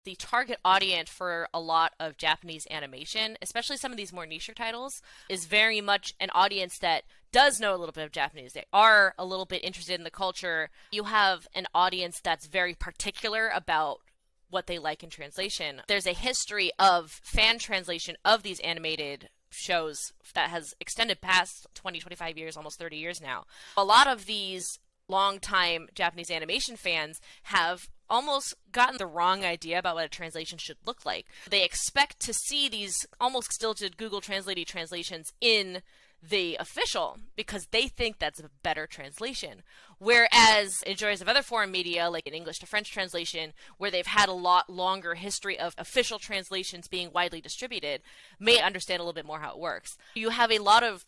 The target audience for a lot of Japanese animation, especially some of these more niche titles, is very much an audience that does know a little bit of Japanese. They are a little bit interested in the culture. You have an audience that's very particular about what they like in translation. There's a history of fan translation of these animated shows that has extended past 20, 25 years, almost 30 years now. A lot of these longtime Japanese animation fans have almost gotten the wrong idea about what a translation should look like. They expect to see these almost stilted Google Translate translations in the official because they think that's a better translation. Whereas enjoyers of other foreign media, like in English to French translation, where they've had a lot longer history of official translations being widely distributed, may understand a little bit more how it works. You have a lot of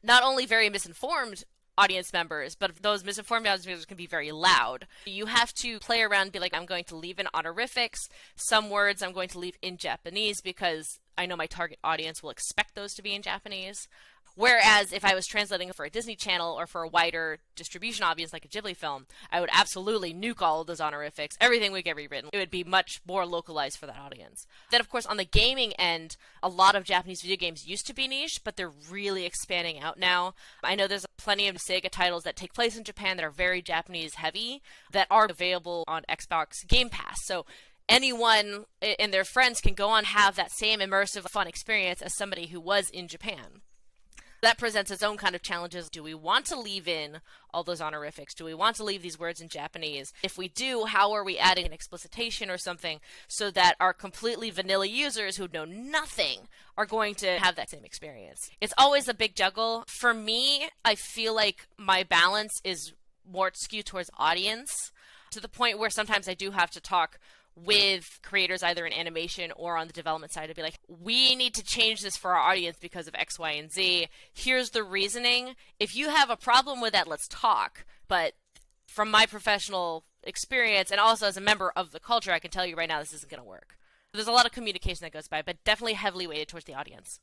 not only very misinformed audience members, but those misinformed audience members can be very loud. You have to play around and be like, I'm going to leave in honorifics. Some words I'm going to leave in Japanese because I know my target audience will expect those to be in Japanese. Whereas if I was translating for a Disney Channel or for a wider distribution audience like a Ghibli film, I would absolutely nuke all of those honorifics. Everything would get rewritten. It would be much more localized for that audience. Then, of course, on the gaming end, a lot of Japanese video games used to be niche, but they're really expanding out now. I know there's plenty of Sega titles that take place in Japan that are very Japanese heavy that are available on Xbox Game Pass. So anyone and their friends can go on and have that same immersive, fun experience as somebody who was in Japan. That presents its own kind of challenges. Do we want to leave in all those honorifics? Do we want to leave these words in Japanese? If we do, how are we adding an explicitation or something so that our completely vanilla users who know nothing are going to have that same experience? It's always a big juggle. For me, I feel like my balance is more skewed towards audience, to the point where sometimes I do have to talk with creators either in animation or on the development side to be like, we need to change this for our audience because of X, Y, and Z. Here's the reasoning. If you have a problem with that, let's talk. But from my professional experience and also as a member of the culture, I can tell you right now this isn't going to work. There's a lot of communication that goes by, but definitely heavily weighted towards the audience.